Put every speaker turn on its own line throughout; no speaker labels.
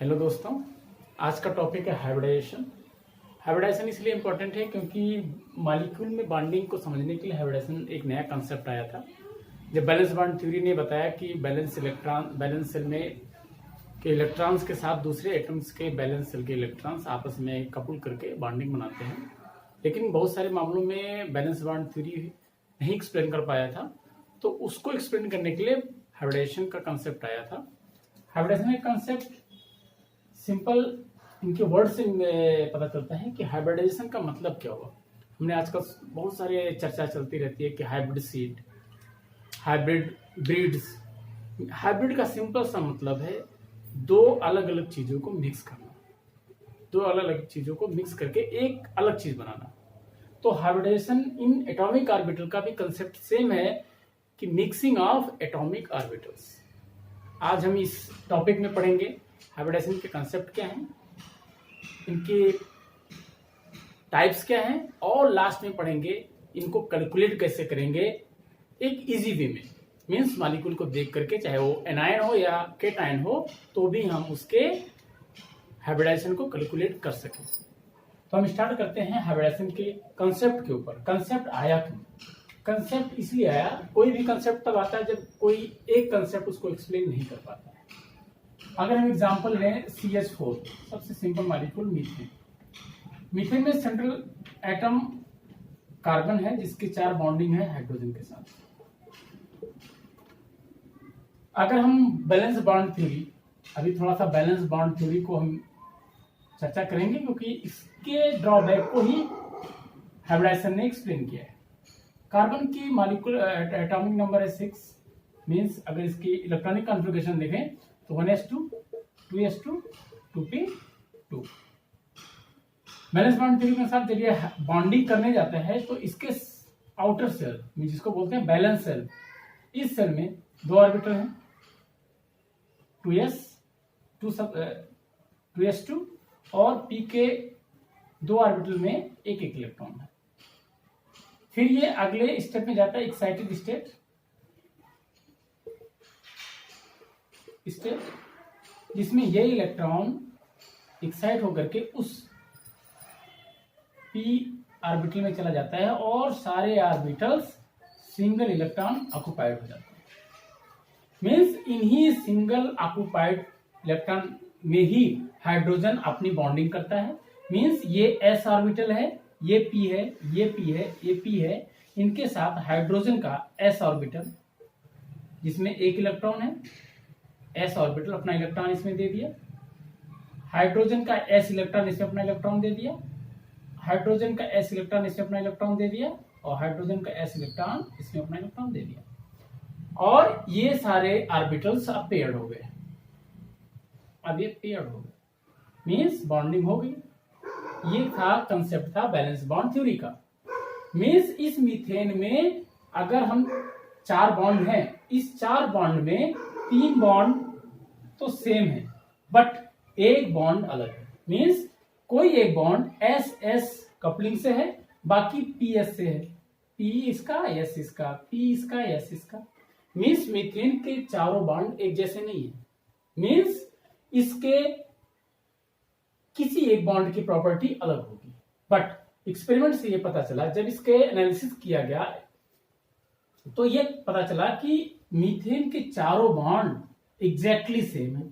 Hello दोस्तों, आज का टॉपिक है हाइब्रिडाइजेशन। हाइब्रिडाइजेशन इसलिए इम्पोर्टेंट है क्योंकि मॉलिक्यूल में बॉन्डिंग को समझने के लिए हाइब्रिडाइजेशन एक नया कंसेप्ट आया था। जब बैलेंस बॉन्ड थ्योरी ने बताया कि बैलेंस सेल में के इलेक्ट्रॉन्स के साथ दूसरे एटम्स के बैलेंस सेल के इलेक्ट्रॉन्स आपस में कपल करके बॉन्डिंग बनाते हैं, लेकिन बहुत सारे मामलों में बैलेंस बॉन्ड थ्योरी नहीं एक्सप्लेन कर पाया था, तो उसको एक्सप्लेन करने के लिए हाइब्रिडाइजेशन का कंसेप्ट आया था। हाइब्रिडाइजेशन का कंसेप्ट सिंपल इनके वर्ड से पता चलता है कि हाइब्रिडाइजेशन का मतलब क्या हुआ। हमने आजकल बहुत सारे चर्चा चलती रहती है कि hybrid seed, hybrid breeds. Hybrid का सिंपल सा मतलब है दो अलग अलग चीजों को मिक्स करना, दो अलग अलग चीजों को मिक्स करके एक अलग चीज बनाना। तो हाइब्रिडाइजेशन इन एटॉमिक ऑर्बिटल का भी कंसेप्ट सेम है कि मिक्सिंग ऑफ एटॉमिक ऑर्बिटल्स। आज हम इस टॉपिक में पढ़ेंगे हाइब्रिडाइजेशन के कंसेप्ट क्या हैं, इनके टाइप्स क्या हैं, और लास्ट में पढ़ेंगे इनको कैलकुलेट कैसे करेंगे एक इजी वे में। मींस मॉलिक्यूल को देख करके, चाहे वो एनायन हो या केटायन हो, तो भी हम उसके हाइब्रिडाइजेशन को कैलकुलेट कर सकें। तो हम स्टार्ट करते हैं हाइब्रिडाइजेशन के कंसेप्ट के ऊपर। कंसेप्ट आया क्यों? कंसेप्ट इसलिए आया, कोई भी कंसेप्ट तब आता है जब कोई एक कंसेप्ट उसको एक्सप्लेन नहीं कर पाता है। अगर हम एग्जांपल लें CH4, सबसे सिंपल मॉलिक्यूल मीथेन। मीथेन में सेंट्रल एटम कार्बन है जिसके 4 बॉन्डिंग है हाइड्रोजन के साथ। अगर हम बैलेंस बॉन्ड थ्योरी, अभी थोड़ा सा बैलेंस बॉन्ड थ्योरी को हम चर्चा करेंगे क्योंकि इसके ड्रॉबैक को ही हाइब्रिडाइजेशन ने एक्सप्लेन किया है। कार्बन की मॉलिक्यूल एटॉमिक नंबर है 6, मींस अगर इसकी इलेक्ट्रॉनिक कॉन्फ़िगरेशन देखें तो 1s2, 2s2, 2p2। Valence bond theory के साथ जब ये बॉन्डिंग करने जाता है तो इसके आउटर सेल, जिसको बोलते हैं बैलेंस सेल, इस सेल में 2 ऑर्बिटल हैं, 2s2 और p के 2 ऑर्बिटल में एक एक इलेक्ट्रॉन है। फिर ये अगले स्टेप में जाता है एक्साइटेड स्टेट, जिसमें ये इलेक्ट्रॉन एक्साइट होकर के उस p ऑर्बिटल में चला जाता है और सारे ऑर्बिटल्स सिंगल इलेक्ट्रॉन ऑक्युपाइड हो जाते हैं। मींस इन्हीं सिंगल ऑक्युपाइड इलेक्ट्रॉन में ही हाइड्रोजन अपनी बॉन्डिंग करता है। मींस ये s ऑर्बिटल है, ये p है, ये p है, ये p है, इनके साथ हाइड्रोजन का s ऑर्बिटल जिसमें एक इलेक्ट्रॉन है, s ऑर्बिटल अपना इलेक्ट्रॉन इसमें दे दिया, हाइड्रोजन का s इलेक्ट्रॉन इसमें अपना इलेक्ट्रॉन दे दिया, हाइड्रोजन का s इलेक्ट्रॉन इसमें अपना इलेक्ट्रॉन दे दिया, और हाइड्रोजन का s इलेक्ट्रॉन इसमें अपना इलेक्ट्रॉन दे दिया, और ये सारे ऑर्बिटल्स अब पेयर्ड हो गए। अब ये पेयर्ड हो गए, मींस बॉन्डिंग हो गई। ये था कंसेप्ट था बैलेंस बॉन्ड थ्योरी का। मींस इस मीथेन में अगर हम 4 बॉन्ड हैं, इस 4 बॉन्ड में 3 बॉन्ड तो सेम है बट एक बॉन्ड अलग है। मींस कोई एक बॉन्ड SS कपलिंग से है, बाकी PS से है, P इसका, S इसका, P इसका, S इसका। मींस मीथेन के चारों बॉन्ड एक जैसे नहीं है। मींस इसके किसी एक बॉन्ड की प्रॉपर्टी अलग होगी, बट एक्सपेरिमेंट से ये पता चला, जब इसके एनालिसिस किया गया तो ये पता चला कि मीथेन के चारों बॉन्ड एग्जैक्टली सेम है।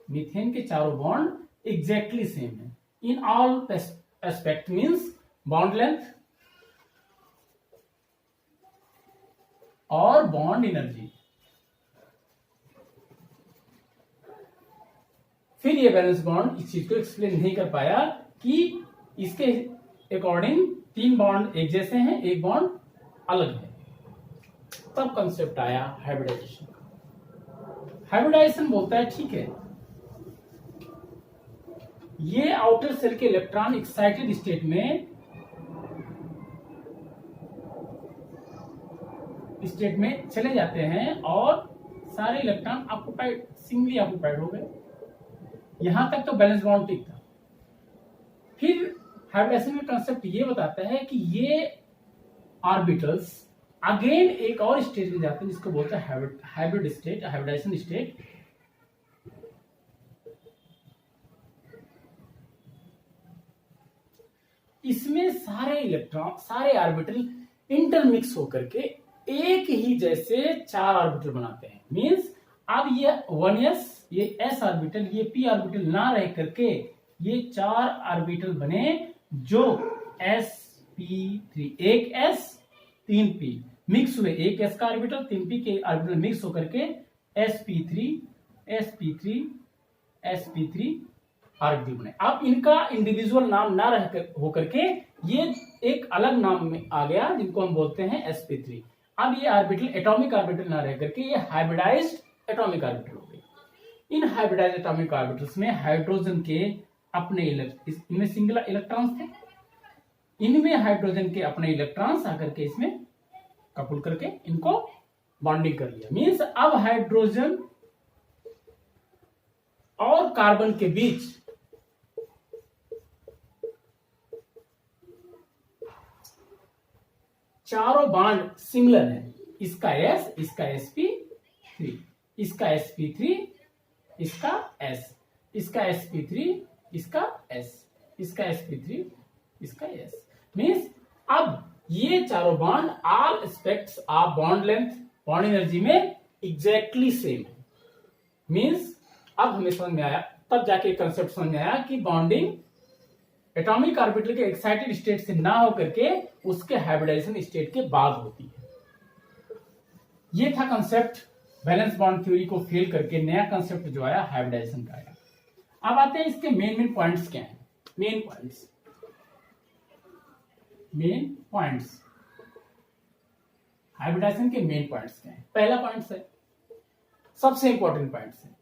मीथेन के चारों बॉन्ड एग्जैक्टली सेम है in all aspect, means bond length और बॉन्ड एनर्जी। फिर ये बैलेंस बॉन्ड इस चीज को एक्सप्लेन नहीं कर पाया कि इसके अकॉर्डिंग 3 बॉन्ड एक जैसे हैं, एक बॉन्ड अलग है। तब कंसेप्ट आया हाइब्रिडाइजेशन का। हाइब्रिडाइजेशन बोलता है ठीक है, ये आउटर सेल के इलेक्ट्रॉन एक्साइटेड स्टेट में चले जाते हैं और सारे इलेक्ट्रॉन ऑक्युपाइड, सिंगली ऑक्युपाइड हो गए। यहां तक तो बैलेंस बॉन्ड ठीक था। फिर हाइब्रिडाइजेशन का कंसेप्ट ये बताता है कि ये ऑर्बिटल्स अगेन एक और स्टेज में जाते हैं जिसको बोलते हैं हाइब्रिड स्टेट, हाइब्रिडाइजेशन स्टेट। इसमें सारे इलेक्ट्रॉन, सारे ऑर्बिटल इंटरमिक्स होकर के एक ही जैसे 4 ऑर्बिटल बनाते हैं। मींस अब ये 1s, ये s ऑर्बिटल, ये p ऑर्बिटल ना रह करके ये 4 ऑर्बिटल बने जो sp3, एक s 3 p मिक्स हुए, एक s का ऑर्बिटल 3 p के ऑर्बिटल मिक्स होकर के sp3 sp3 sp3 ऑर्बिटल बने। अब इनका इंडिविजुअल नाम ना रह होकर के ये एक अलग नाम में आ गया जिनको हम बोलते हैं sp3। अब ये ऑर्बिटल एटॉमिक ऑर्बिटल ना रह करके ये हाइब्रिडाइज्ड एटॉमिक ऑर्बिटल हो गई। इन हाइब्रिडाइज्ड एटॉमिक ऑर्बिटल्स में हाइड्रोजन के अपने इनमें सिंगल इलेक्ट्रॉन्स थे, इनमें हाइड्रोजन के अपने इलेक्ट्रॉन्स आकर के इसमें कपल करके इनको बॉन्डिंग कर लिया। मींस अब हाइड्रोजन और कार्बन के बीच चारों बॉन्ड सिमिलर है। इसका s, इसका sp3, इसका sp3, इसका s, इसका sp3, इसका s, इसका sp3, इसका s। मीन्स अब ये चारों bond all aspects of bond length, bond energy में एग्जैक्टली सेम है। मीन्स अब हमें समझ में आया, तब जाके कंसेप्ट समझ में आया कि बॉन्डिंग एटॉमिक ऑर्बिटल के एक्साइटेड स्टेट से ना होकर के उसके हाइब्रिडाइजेशन स्टेट के बाद होती है। ये था कंसेप्ट वैलेंस बॉन्ड थ्योरी को फेल करके नया कंसेप्ट जो आया हाइब्रिडाइजेशन का आया। अब आते हैं इसके मेन पॉइंट्स क्या हैं। मेन पॉइंट्स हाइब्रिडाइजेशन के मेन पॉइंट्स क्या हैं। पहला पॉइंट है, सबसे इंपॉर्टेंट पॉइंट है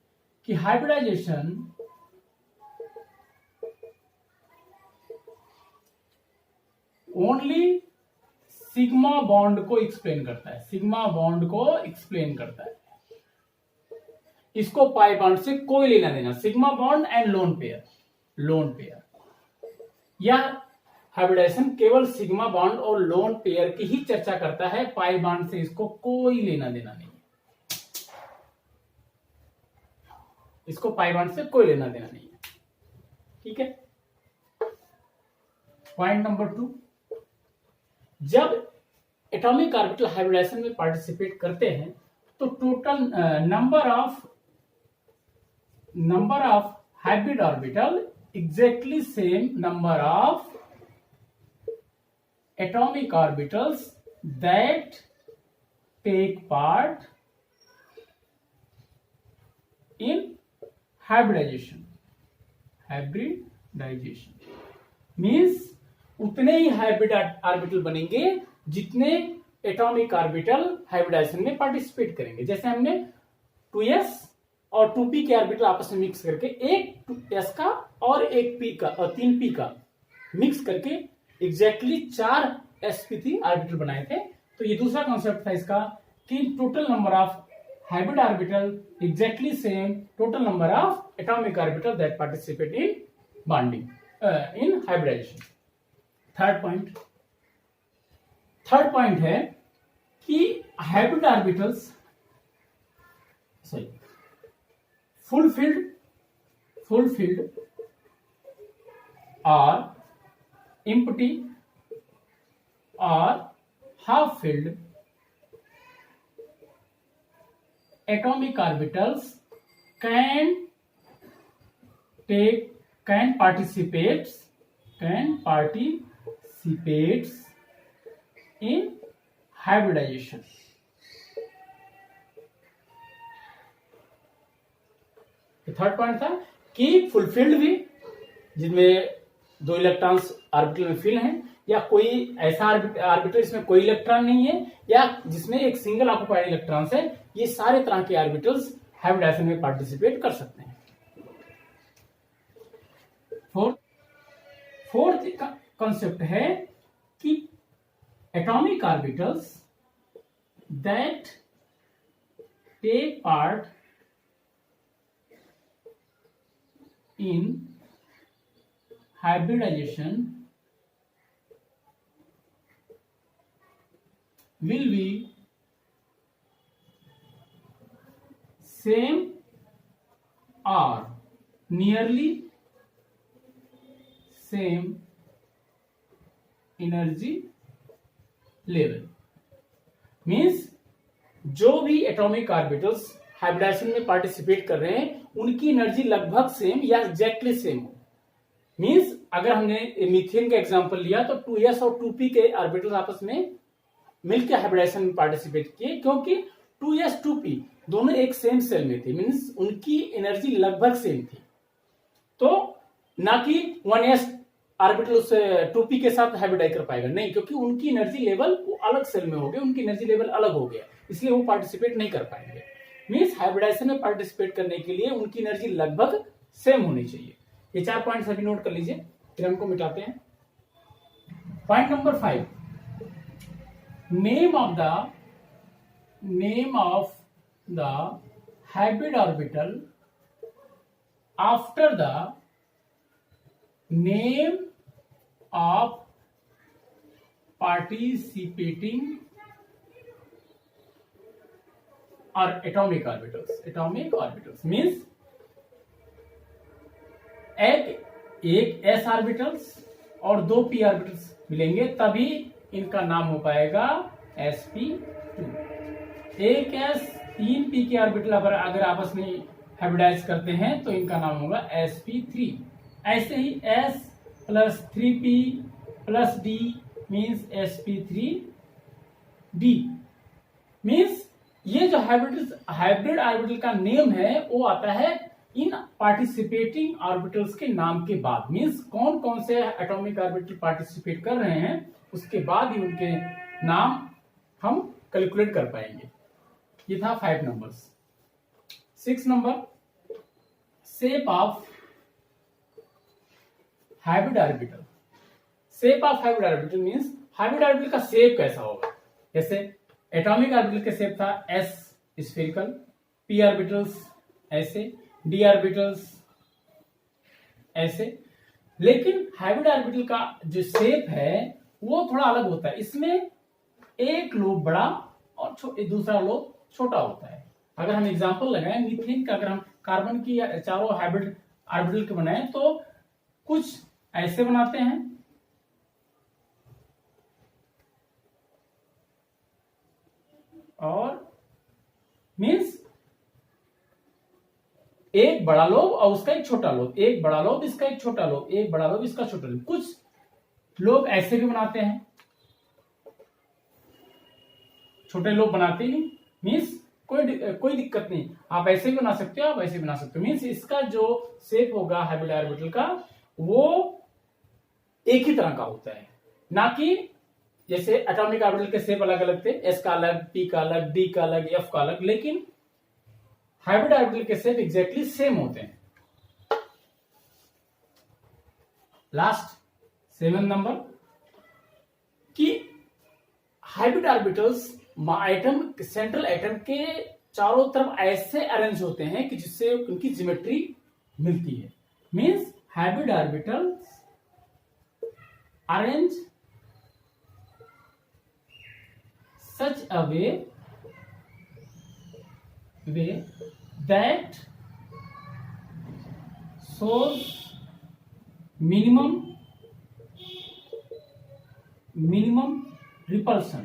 कि हाइब्रिडाइजेशन ओनली सिग्मा बॉन्ड को एक्सप्लेन करता है, सिग्मा बॉन्ड को एक्सप्लेन करता है। इसको पाई बॉन्ड से कोई लेना देना, sigma bond and lone pair या हाइब्रिडाइजेशन केवल सिग्मा बॉन्ड और लोन पेयर की ही चर्चा करता है, पाई बॉन्ड से इसको कोई लेना देना नहीं है। इसको पाई बॉन्ड से कोई लेना देना नहीं है। ठीक है। पॉइंट नंबर 2, जब एटॉमिक ऑर्बिटल हाइब्रिडाइजेशन में पार्टिसिपेट करते हैं तो total number of hybrid orbital exactly same number of atomic orbitals that take part in hybridization means उतने ही हाइब्रिड ऑर्बिटल बनेंगे जितने एटॉमिक ऑर्बिटल हाइब्रिडाइजेशन में पार्टिसिपेट करेंगे। जैसे हमने 2s और 2p के ऑर्बिटल आपस में मिक्स करके एक 2s का और एक p का और 3p का मिक्स करके एग्जैक्टली 4 sp3 ऑर्बिटल बनाए थे। तो ये दूसरा कॉन्सेप्ट था इसका कि total number of hybrid orbital exactly same total number of atomic orbital that participate in bonding in hybridization. Third point है कि हाइब्रिड ऑर्बिटल्स फुलफिल्ड और एम्प्टी और half filled atomic orbitals can participate in hybridization। Third point था कि fulfilled भी, जिनमें 2 electrons orbital में fill हैं, या कोई ऐसा ऑर्बिटल जिसमें कोई इलेक्ट्रॉन नहीं है, या जिसमें एक सिंगल ऑक्युपाइड इलेक्ट्रॉन्स है, ये सारे तरह के ऑर्बिटल्स हाइब्रिडाइजेशन में पार्टिसिपेट कर सकते हैं। फोर्थ कॉन्सेप्ट है कि atomic orbitals that take part in hybridization will be same or nearly same energy level means जो भी एटॉमिक ऑर्बिटल्स हाइब्रिडाइजेशन में पार्टिसिपेट कर रहे हैं उनकी एनर्जी लगभग सेम या एग्जैक्टली सेम हो। मीन्स अगर हमने मीथेन का एग्जांपल लिया तो 2s और 2p के ऑर्बिटल्स आपस में मिलकर हाइब्रिडाइजेशन में पार्टिसिपेट किए, क्योंकि 2s 2p दोनों एक सेम सेल में थे, मीन्स उनकी एनर्जी लगभग सेम थी। तो ना कि 1s ऑर्बिटल उस 2p के साथ हाइब्रिडाइज कर पाएगा, नहीं, क्योंकि उनकी एनर्जी लेवल वो अलग सेल में हो गए, उनकी एनर्जी लेवल अलग हो गया, इसलिए वो पार्टिसिपेट नहीं कर पाएंगे। मीन्स हाइब्रिडाइजेशन में पार्टिसिपेट करने के लिए उनकी एनर्जी लगभग सेम होनी चाहिए। ये 4 पॉइंट्स अभी नोट कर लीजिए, फिर हमको मिटाते हैं। Point number 5, name of the hybrid orbital after the name of participating or atomic orbitals means एक s ऑर्बिटल्स और 2 p ऑर्बिटल्स मिलेंगे तभी इनका नाम हो पाएगा sp2। एक s 3 p के ऑर्बिटल अगर आपस में हाइब्रिडाइज करते हैं तो इनका नाम होगा sp3। ऐसे ही s plus 3p plus d means sp3d। Means ये जो हाइब्रिड ऑर्बिटल का नेम है वो आता है इन पार्टिसिपेटिंग ऑर्बिटल्स के नाम के बाद। मीन्स कौन कौन से एटॉमिक ऑर्बिटल पार्टिसिपेट कर रहे हैं उसके बाद ही उनके नाम हम कैलकुलेट कर पाएंगे। ये था 5 numbers. 6 number, shape of hybrid orbital. Shape of hybrid orbital means hybrid orbital का शेप कैसा होगा। जैसे एटॉमिक ऑर्बिटल का शेप था s स्फेरिकल, p ऑर्बिटल्स ऐसे, d ऑर्बिटल्स ऐसे। लेकिन हाइब्रिड ऑर्बिटल का जो शेप है वो थोड़ा अलग होता है। इसमें एक लोब बड़ा और दूसरा लोब छोटा होता है। अगर हम एग्जांपल लगाएं मीथेन का, अगर हम कार्बन की चारों हाइब्रिड ऑर्बिटल के बनाएं तो कुछ ऐसे बनाते हैं और मीन्स एक बड़ा लोब और उसका एक छोटा लोब, एक बड़ा लोब इसका एक छोटा लोब, एक बड़ा लोब इसका छोटा लोब। कुछ लोग ऐसे भी बनाते हैं, छोटे लोब बनाते ही मीन्स कोई दिक्कत नहीं, आप ऐसे भी बना सकते हो, आप ऐसे भी बना सकते हो। मीन्स इसका जो शेप होगा हाइब्रिड ऑर्बिटल का वो एक ही तरह का होता है, ना कि जैसे एटॉमिक ऑर्बिटल के शेप अलग अलग थे, s का अलग, p का अलग, d का अलग, f का अलग, लेकिन हाइब्रिड ऑर्बिटल के शेप एग्जैक्टली सेम होते हैं। लास्ट 7 नंबर कि hybrid orbitals atom central atom के चारों तरफ ऐसे अरेंज होते हैं कि जिससे उनकी ज्योमेट्री मिलती है। Means hybrid orbitals arrange such a way that shows minimum repulsion।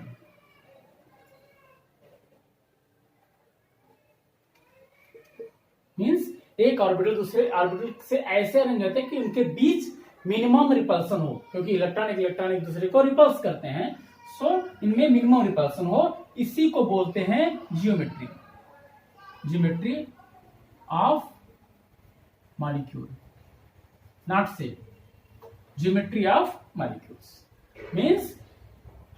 Means एक ऑर्बिटल दूसरे ऑर्बिटल से ऐसे अरेंज होते हैं कि उनके बीच मिनिमम रिपल्सन हो, क्योंकि इलेक्ट्रॉन एक दूसरे को रिपल्स करते हैं, सो इनमें मिनिमम रिपल्सन हो। इसी को बोलते हैं geometry of molecule, not same, geometry of molecules. Means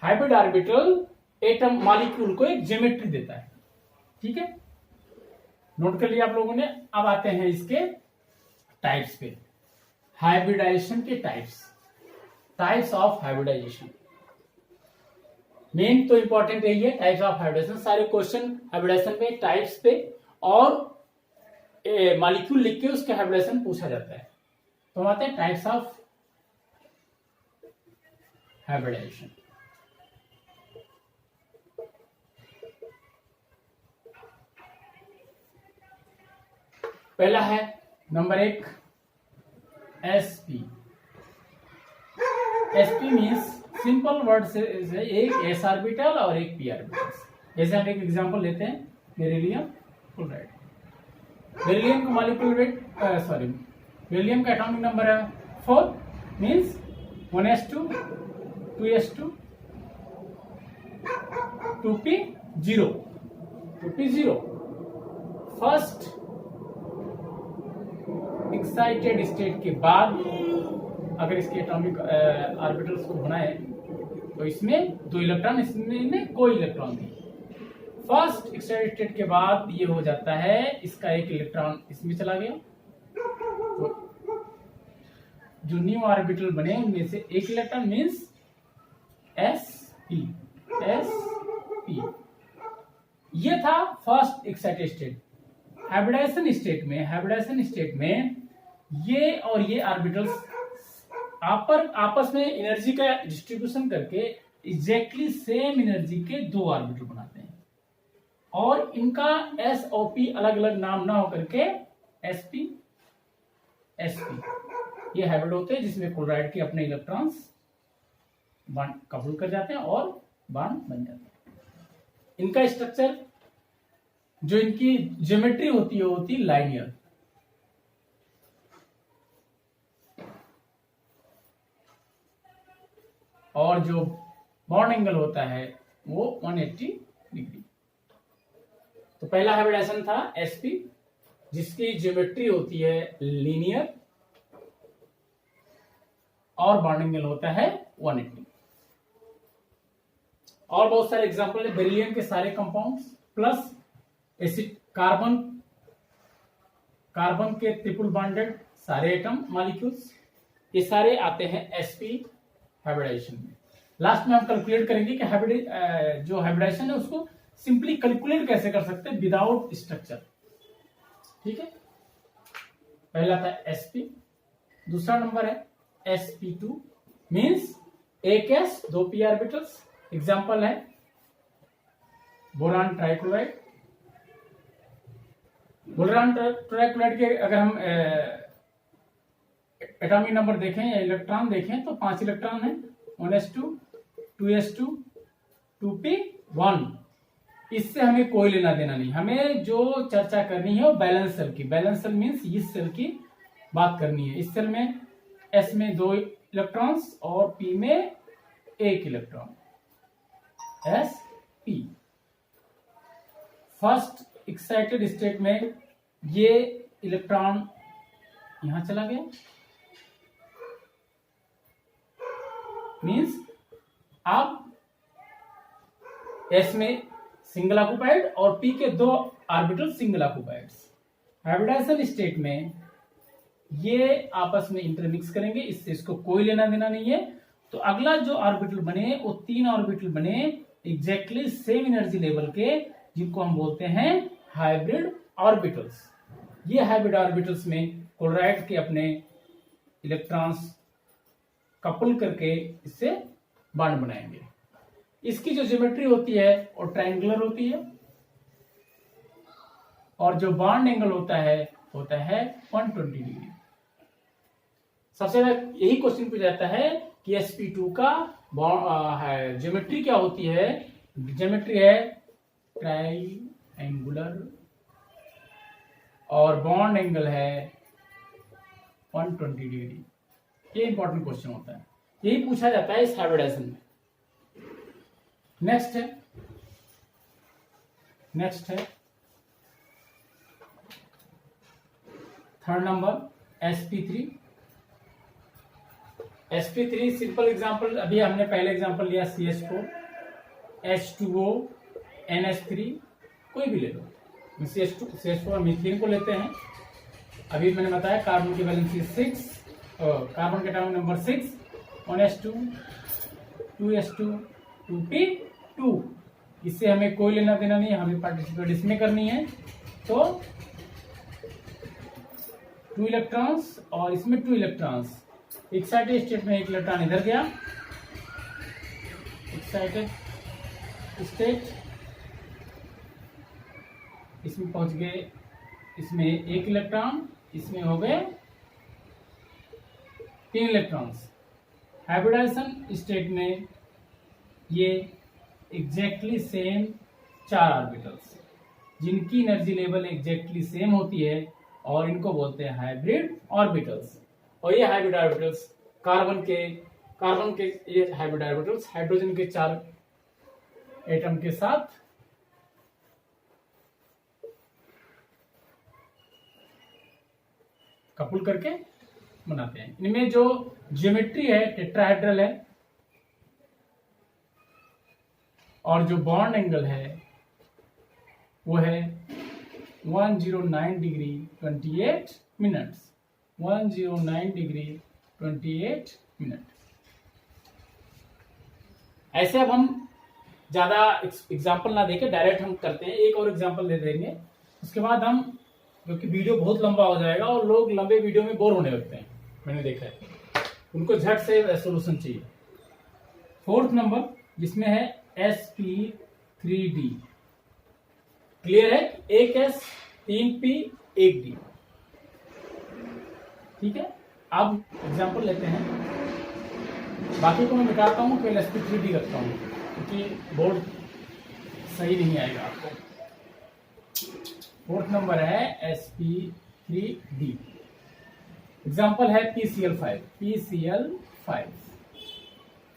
hybrid orbital atom molecule को एक ज्योमेट्री देता है। ठीक है, नोट कर लिया आप लोगों ने। अब आते हैं इसके टाइप्स पे, हाइब्रिडाइजेशन के टाइप्स ऑफ हाइब्रिडाइजेशन। मेन तो इंपॉर्टेंट यही है, टाइप्स ऑफ हाइब्रिडाइजेशन। सारे क्वेश्चन हाइब्रिडाइजेशन में टाइप्स पे और मॉलिक्यूल लिख के उसके हाइब्रिडाइजेशन पूछा जाता है। तो हम आते हैं टाइप्स ऑफ हाइब्रिडाइजेशन। पहला है number 1 sp। sp means simple word से एक s ऑर्बिटल और एक p ऑर्बिटल। जैसे हम एक एग्जांपल लेते हैं, बेरिलियम क्लोराइड। बेरिलियम का मॉलिक्यूलर वेट बेरिलियम का एटॉमिक नंबर है 4, means 1s2 2s2 2p0 2p0। First excited state के बाद अगर इसके एटॉमिक ऑर्बिटल्स को बनाए तो इसमें 2 इलेक्ट्रॉन, इसमें कोई इलेक्ट्रॉन नहीं। फर्स्ट एक्साइटेड स्टेट के बाद ये हो जाता है, इसका एक इलेक्ट्रॉन इसमें चला गया, तो जो न्यू ऑर्बिटल बने उनमें से एक इलेक्ट्रॉन मींस sp। ये था first excited state. Hybridization state में ये और ये ऑर्बिटल्स आपस में एनर्जी का डिस्ट्रीब्यूशन करके एग्जैक्टली सेम एनर्जी के 2 ऑर्बिटल बनाते हैं, और इनका s और p अलग अलग नाम ना होकर के sp ये हाइब्रिड होते हैं, जिसमें क्लोराइड के अपने इलेक्ट्रॉन्स बॉन्ड कबूल कर जाते हैं और बॉन्ड बन जाते हैं। इनका स्ट्रक्चर, जो इनकी ज्योमेट्री होती है, होती लाइनियर। और जो बॉन्ड एंगल होता है वो 180 डिग्री। तो पहला हाइब्रिडाइजेशन था sp, जिसकी ज्योमेट्री होती है लीनियर और बॉन्ड एंगल होता है 180। और बहुत सारे एग्जांपल है, बेरिलियम के सारे कंपाउंड्स प्लस एसिड कार्बन के ट्रिपल बॉन्डेड सारे एटम मॉलिक्यूल्स, ये सारे आते हैं sp हाइब्रिडाइजेशन में। लास्ट में हम कैलकुलेट करेंगे कि जो हाइब्रिडाइजेशन है उसको सिंपली कैलकुलेट कैसे कर सकते हैं विदाउट स्ट्रक्चर। ठीक है, पहला था sp, दूसरा नंबर है sp2 मींस एक s 2 p ऑर्बिटल्स। एग्जांपल है बोरान ट्राइक्लोराइड। बोरान ट्राइक्लोराइड के अगर हम एटॉमिक नंबर देखें या इलेक्ट्रॉन देखें तो 5 इलेक्ट्रॉन है, 1s2 2s2 2p1। इससे हमें कोई लेना देना नहीं, हमें जो चर्चा करनी है वो बैलेंस सेल की। बैलेंस सेल मीन्स इस सेल की बात करनी है। इस सेल में s में 2 इलेक्ट्रॉन्स और p में 1 electron, sp। First excited state में ये इलेक्ट्रॉन यहां चला गया, मीन्स आप s में सिंगल ऑक्युपाइड और p के 2 ऑर्बिटल सिंगल ऑक्युपाइड्स। हाइब्रिडाइजेशन स्टेट में ये आपस में इंटरमिक्स करेंगे, इससे इसको कोई लेना देना नहीं है। तो अगला जो ऑर्बिटल बने वो 3 ऑर्बिटल बने एग्जैक्टली सेम एनर्जी लेवल के, जिनको हम बोलते हैं हाइब्रिड ऑर्बिटल्स। ये हाइब्रिड ऑर्बिटल्स में क्लोराइड के अपने इलेक्ट्रॉन्स कपल करके इससे बॉन्ड बनाएंगे। इसकी जो ज्योमेट्री होती है वो ट्रायंगुलर होती है, और जो बॉन्ड एंगल होता है 120 डिग्री। सबसे यही क्वेश्चन पूछा जाता है कि sp2 का ज्योमेट्री क्या होती है। ज्योमेट्री है ट्रायंगुलर और बॉन्ड एंगल है 120 डिग्री। ये इंपॉर्टेंट क्वेश्चन होता है, यही पूछा जाता है इस हाइब्रिडाइजेशन में। नेक्स्ट है third number sp3। Simple example, अभी हमने पहले एग्जांपल लिया CH4 H2O NH3, कोई भी ले लो। CH4 मीथेन को लेते हैं। अभी मैंने बताया कार्बन की वैलेंसी 6, कार्बन के atomic number 6, 1s2 2s2 2p2। इससे हमें कोई लेना देना नहीं है, हमें पार्टिसिपेट इसमें करनी है। तो 2 इलेक्ट्रॉन्स और इसमें 2 इलेक्ट्रॉन्स। एक्साइटेड स्टेट में 1 इलेक्ट्रॉन इधर गया, एक्साइटेड स्टेट इसमें पहुंच गए, इसमें 1 इलेक्ट्रॉन, इसमें हो गए 3 इलेक्ट्रॉन्स। हाइब्रिडाइजेशन स्टेट में ये एग्जैक्टली सेम 4 ऑर्बिटल्स जिनकी एनर्जी लेवल एग्जैक्टली सेम होती है और इनको बोलते हैं हाइब्रिड ऑर्बिटल्स। और ये हाइब्रिड ऑर्बिटल्स कार्बन के ये हाइब्रिड ऑर्बिटल्स हाइड्रोजन के 4 एटम के साथ कपल करके बनाते हैं। इनमें जो ज्योमेट्री है टेट्राहेड्रल है और जो बॉन्ड एंगल है वो है 109 डिग्री 28 मिनट्स। 109 degree 28 minute. ऐसे अब हम ज्यादा एग्जाम्पल ना देके डायरेक्ट हम करते हैं, एक और एग्जाम्पल दे देंगे उसके बाद हम, क्योंकि वीडियो बहुत लंबा हो जाएगा और लोग लंबे वीडियो में बोर होने लगते हैं, मैंने देखा है, उनको झट से सॉल्यूशन चाहिए। 4th नंबर जिसमें है sp3d। क्लियर है? एक s 3p 1d। ठीक है, अब एग्जाम्पल लेते हैं। बाकी को मैं मिटाता हूँ, केवल sp3d रखता हूँ क्योंकि बोर्ड सही नहीं आएगा आपको। 4th नंबर है sp3d। एग्जाम्पल है PCl5।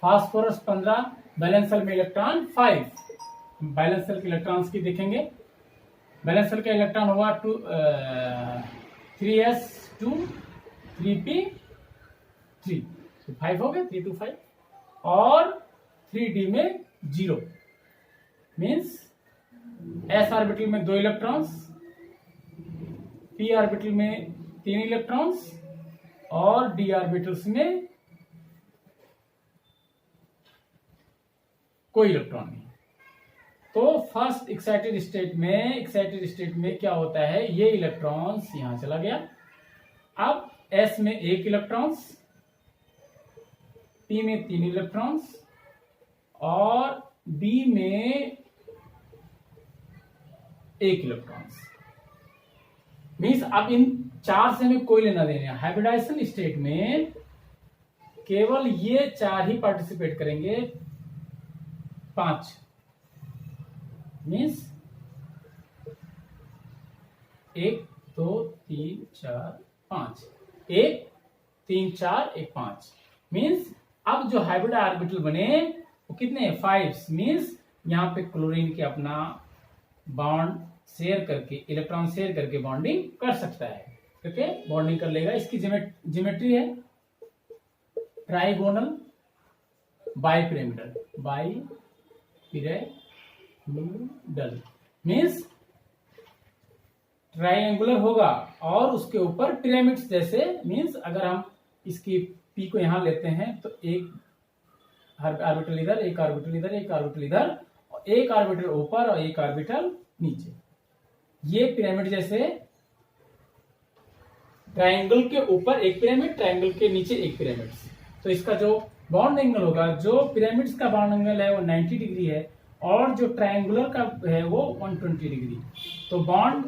फास्फोरस 15, बैलेंस सेल में इलेक्ट्रॉन 5। बैलेंस सेल के इलेक्ट्रॉन्स की देखेंगे। बैलेंस सेल का इलेक्ट्रॉन होगा 3s2 3p3, तो 5 हो गए, 3 to 5। और 3d में 0 मीन्स s ऑर्बिटल में 2 इलेक्ट्रॉन्स, p ऑर्बिटल में 3 इलेक्ट्रॉन्स और d ऑर्बिटल्स में कोई इलेक्ट्रॉन नहीं। तो फर्स्ट एक्साइटेड स्टेट में क्या होता है, ये इलेक्ट्रॉन्स यहां चला गया। अब s में 1 इलेक्ट्रॉन्स, p में 3 इलेक्ट्रॉन्स और d में 1 इलेक्ट्रॉन्स। मीन्स अब इन 4 से हमें कोई लेना देना है। हाइब्रिडाइजेशन स्टेट में केवल ये 4 ही पार्टिसिपेट करेंगे। 5 मीन्स 1 2 3 4 5, 1 3 4 1 5 मीन्स अब जो हाइब्रिड ऑर्बिटल बने वो कितने 5 मीन्स यहाँ पे क्लोरीन के अपना बॉन्ड शेयर करके, इलेक्ट्रॉन शेयर करके बॉन्डिंग कर सकता है। ओके, बॉन्डिंग कर लेगा। इसकी ज्योमेट्री है trigonal bipyramidal. Bipyramidal means triangular होगा और उसके ऊपर पिरामिड्स जैसे। मीन्स अगर हम इसकी पी को यहां लेते हैं तो एक ऑर्बिटल इधर, एक ऑर्बिटल इधर, एक ऑर्बिटल इधर, और एक ऑर्बिटल ऊपर और एक ऑर्बिटल नीचे। ये पिरामिड जैसे ट्राइंगल के ऊपर एक पिरामिड, ट्राइंगल के नीचे एक पिरामिड। तो इसका जो बॉन्ड एंगल होगा, जो पिरामिड्स का बॉन्ड एंगल है वो 90 डिग्री है और जो ट्राइंगुलर का है वो 120 डिग्री। तो बॉन्ड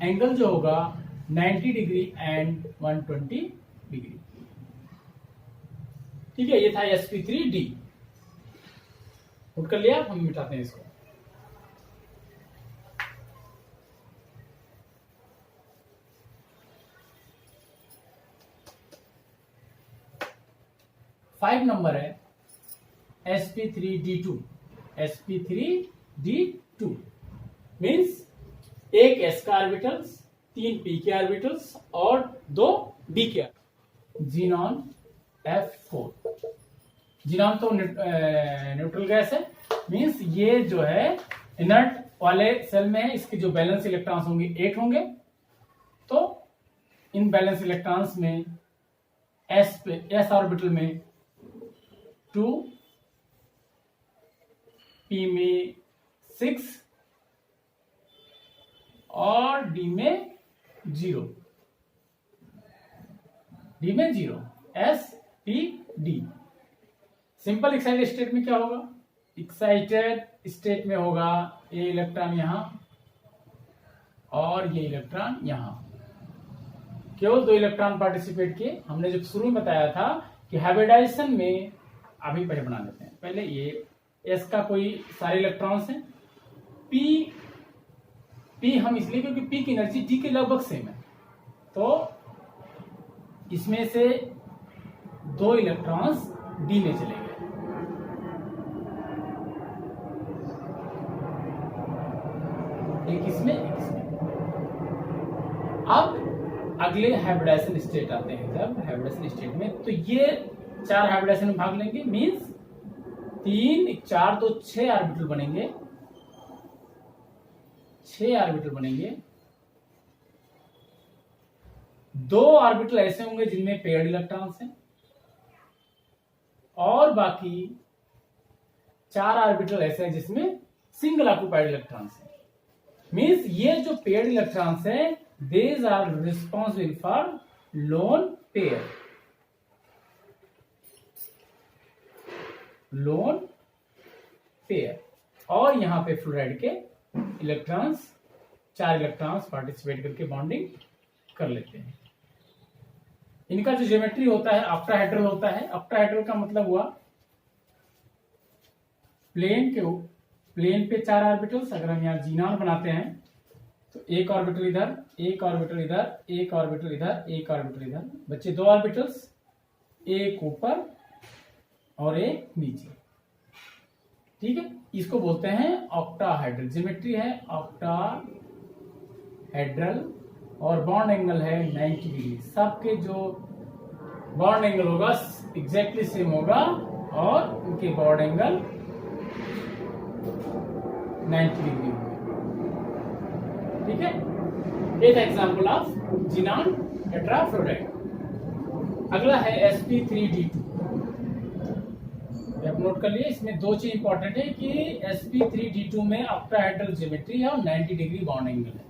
एंगल जो होगा 90 डिग्री एंड 120 डिग्री। ठीक है, ये था sp3d। नोट कर लिया, हम मिटाते हैं इसको। फाइव नंबर है sp3d2। sp3d2 मीन्स एक s का ऑर्बिटल्स, 3 p के ऑर्बिटल्स और 2 d के। Xenon f4। जीनॉन तो न्यूट्रल गैस है, मीन्स ये जो है इनर्ट वाले सेल में है। इसके जो बैलेंस इलेक्ट्रॉन्स होंगे 8 होंगे। तो इन बैलेंस इलेक्ट्रॉन्स में s ऑर्बिटल में 2, p में 6 और d में 0। d में 0 sp d। Simple excited state में क्या होगा, एक्साइटेड स्टेट में होगा ये इलेक्ट्रॉन यहां और ये इलेक्ट्रॉन यहां। केवल 2 इलेक्ट्रॉन पार्टिसिपेट किए। हमने जब शुरू में बताया था कि हाइब्रिडाइजेशन में अभी पहले बना लेते हैं। पहले ये एस का कोई सारे इलेक्ट्रॉन्स हैं, पी हम इसलिए क्योंकि पी की एनर्जी डी के लगभग सेम है, तो इसमें से 2 इलेक्ट्रॉन्स डी में चले गए, एक इसमें एक इसमें। अब अगले हाइब्रिडाइजेशन स्टेट आते हैं, जब हाइब्रिडाइजेशन स्टेट में तो ये 4 हाइब्रिडाइजेशन में भाग लेंगे, मींस 3 4 2 6 ऑर्बिटल बनेंगे, 6 ऑर्बिटल बनेंगे। 2 ऑर्बिटल ऐसे होंगे जिनमें पेयर्ड इलेक्ट्रॉन्स हैं और बाकी 4 ऑर्बिटल ऐसे हैं जिसमें सिंगल ऑक्यूपाइड इलेक्ट्रॉन्स हैं। मींस ये जो पेयर्ड इलेक्ट्रॉन्स हैं these are responsible for lone pair, lone pair। और यहां पे फ्लोराइड के इलेक्ट्रॉन्स 4 इलेक्ट्रॉन्स पार्टिसिपेट करके बॉन्डिंग कर लेते हैं। इनका जो ज्योमेट्री होता है ऑक्टाहेड्रल होता है। ऑक्टाहेड्रल का मतलब हुआ प्लेन पे 4 ऑर्बिटल्स। अगर हम यहाँ जीनॉन बनाते हैं तो एक ऑर्बिटल इधर, एक ऑर्बिटल इधर, एक ऑर्बिटल इधर, एक ऑर्बिटल इधर, बच्चे 2 ऑर्बिटल्स, एक ऊपर और एक नीचे। ठीक है, इसको बोलते हैं ऑक्टाहेड्रल। ज्योमेट्री है ऑक्टाहेड्रल और बॉन्ड एंगल है 90 डिग्री। सबके जो बॉन्ड एंगल होगा एग्जैक्टली सेम होगा और उनके बॉन्ड एंगल 90 डिग्री होगा। ठीक है, एक एग्जांपल ऑफ जिनॉन टेट्राफ्लोराइड। अगला है sp3d2। आप नोट कर लिए, इसमें 2 चीज इंपॉर्टेंट है कि sp3d2 में ऑक्टाहेड्रल ज्योमेट्री है और 90 डिग्री बॉन्ड एंगल है।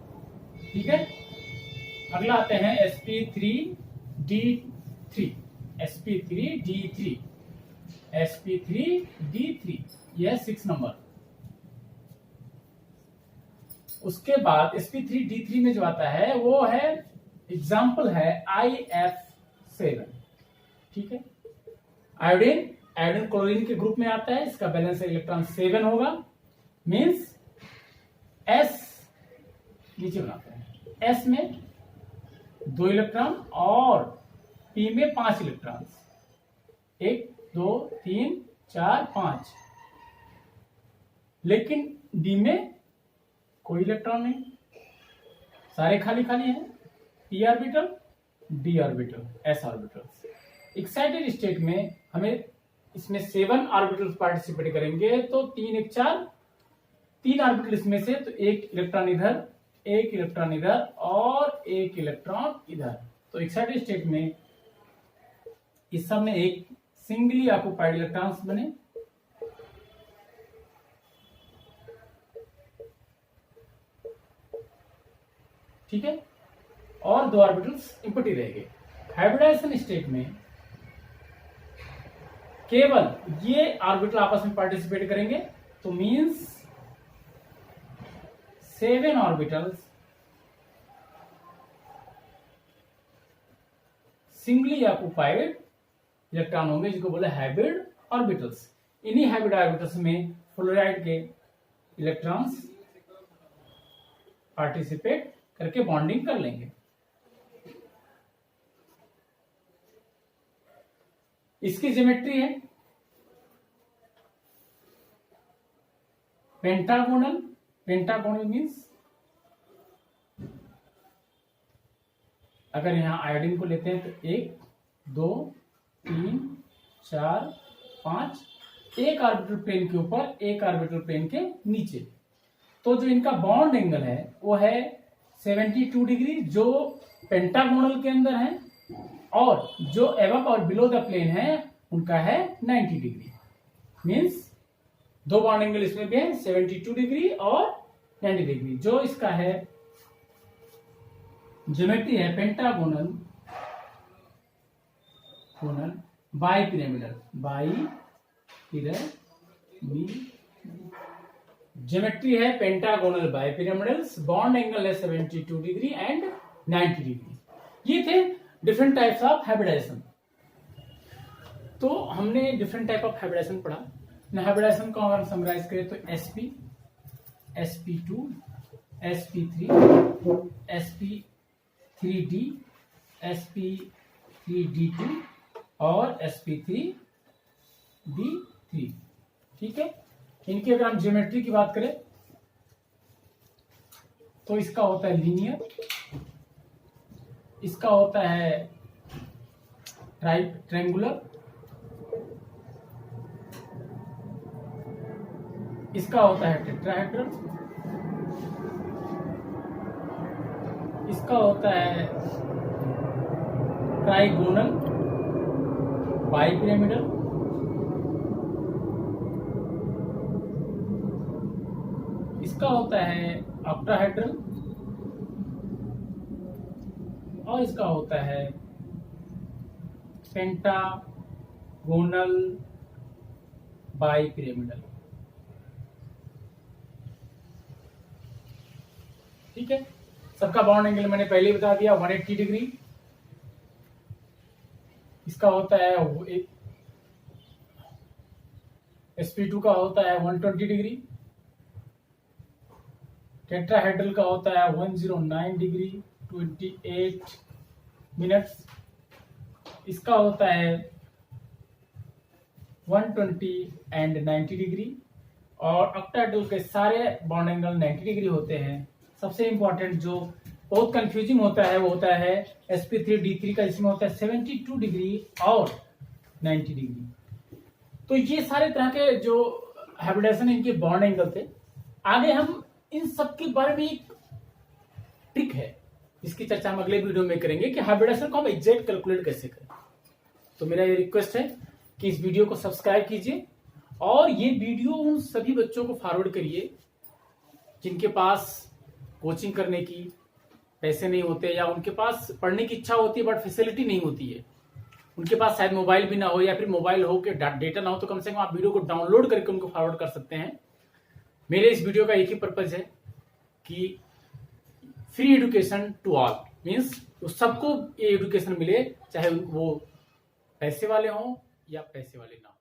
ठीक है, अगला आते हैं sp3d3। sp3d3 sp3d3 यह 6 नंबर। उसके बाद sp3d3 में जो आता है वो है एग्जाम्पल है IF7। ठीक है, आयोडीन क्लोरीन के ग्रुप में आता है, इसका बैलेंस इलेक्ट्रॉन 7 होगा। मींस S नीचे बनाते हैं, S में 2 इलेक्ट्रॉन और P में 5 इलेक्ट्रॉन, 1 2 3 4 5। लेकिन D में कोई इलेक्ट्रॉन नहीं, सारे खाली खाली हैं। p orbital, d orbital, s orbital. Excited state में हमें इसमें 7 ऑर्बिटल्स पार्टिसिपेट करेंगे, तो 3 1 4, 3 ऑर्बिटल इसमें से, तो 1 इलेक्ट्रॉन इधर, 1 इलेक्ट्रॉन इधर और 1 इलेक्ट्रॉन इधर। तो एक्साइटेड स्टेट में इस सब में एक सिंगली ऑक्यूपाइड इलेक्ट्रॉन्स बने। ठीक है, और 2 ऑर्बिटल्स इंपटी रहेंगे। हाइब्रिडाइजेशन स्टेट में केवल ये ऑर्बिटल आपस में पार्टिसिपेट करेंगे, तो means 7 orbitals singly occupied electron होंगे, जिनको बोले हाइब्रिड ऑर्बिटल्स। इन्हीं हाइब्रिड ऑर्बिटल्स में फ्लोराइड के इलेक्ट्रॉन्स पार्टिसिपेट करके बॉन्डिंग कर लेंगे। इसकी ज्योमेट्री है पेंटागोनल। पेंटागोनल मीन्स अगर यहां आयोडीन को लेते हैं तो 1 2 3 4 5, एक ऑर्बिटल प्लेन के ऊपर, एक ऑर्बिटल प्लेन के नीचे। तो जो इनका बॉन्ड एंगल है वो है 72 डिग्री, जो पेंटागोनल के अंदर है, और जो एबव और बिलो द प्लेन है उनका है 90 डिग्री। मींस 2 बॉन्ड एंगल इसमें भी है, 72 डिग्री और 90 डिग्री। जो इसका है ज्योमेट्री है पेंटागोनल बाइपिरामिडल। ज्योमेट्री है पेंटागोनल बाइपिरामिडल्स, बॉन्ड एंगल है 72 डिग्री एंड 90 डिग्री। ये थे डिफरेंट टाइप्स ऑफ हाइब्रिडाइजेशन। तो हमने डिफरेंट टाइप ऑफ हाइब्रिडाइजेशन पढ़ा। हाइब्रिडाइजेशन को अगर हम समराइज करें तो sp, sp2, sp3, sp3d, sp3d2 और sp3d3। ठीक है, इनकी अगर हम ज्योमेट्री की बात करें तो इसका होता है लीनियर, इसका होता है ट्रायंगुलर, इसका होता है टेट्राहेड्रल, इसका होता है ट्राइगोनल, बाइपिरामिडल, इसका होता है ऑक्टाहेड्रल और इसका होता है पेंटागोनल बाइपिरामिडल। ठीक है, सबका बॉन्ड एंगल मैंने पहले ही बता दिया 180 डिग्री। इसका होता है sp2 का होता है 120 डिग्री, टेट्राहेड्रल का होता है 109 डिग्री 28 मिनट्स, इसका होता है 120 एंड 90 डिग्री, और ऑक्टाहेड्रल के सारे बॉन्ड एंगल 90 डिग्री होते हैं। सबसे इंपॉर्टेंट जो बहुत कंफ्यूजिंग होता है वो होता है sp3d3 का, इसमें होता है 72 डिग्री और 90 डिग्री। तो ये सारे तरह के जो हाइब्रिडाइजेशन इनके बॉन्ड एंगल थे। आगे हम इन सब के बारे में एक ट्रिक है, इसकी चर्चा हम अगले वीडियो में करेंगे कि हाइब्रिडाइजेशन को हम एग्जैक्ट कैलकुलेट कैसे करें। तो मेरा ये रिक्वेस्ट है कि इस वीडियो को सब्सक्राइब कीजिए और ये वीडियो उन सभी बच्चों को फॉरवर्ड करिए जिनके पास कोचिंग करने की पैसे नहीं होते या उनके पास पढ़ने की इच्छा होती है बट फैसिलिटी नहीं होती है, उनके पास शायद मोबाइल भी ना हो या फिर मोबाइल हो के डेटा ना हो, तो कम से कम आप वीडियो को डाउनलोड करके उनको फॉरवर्ड कर सकते हैं। मेरे इस वीडियो का एक ही पर्पज है कि free education to all, means सबको ये एजुकेशन मिले, चाहे वो पैसे वाले हों या पैसे वाले ना हो।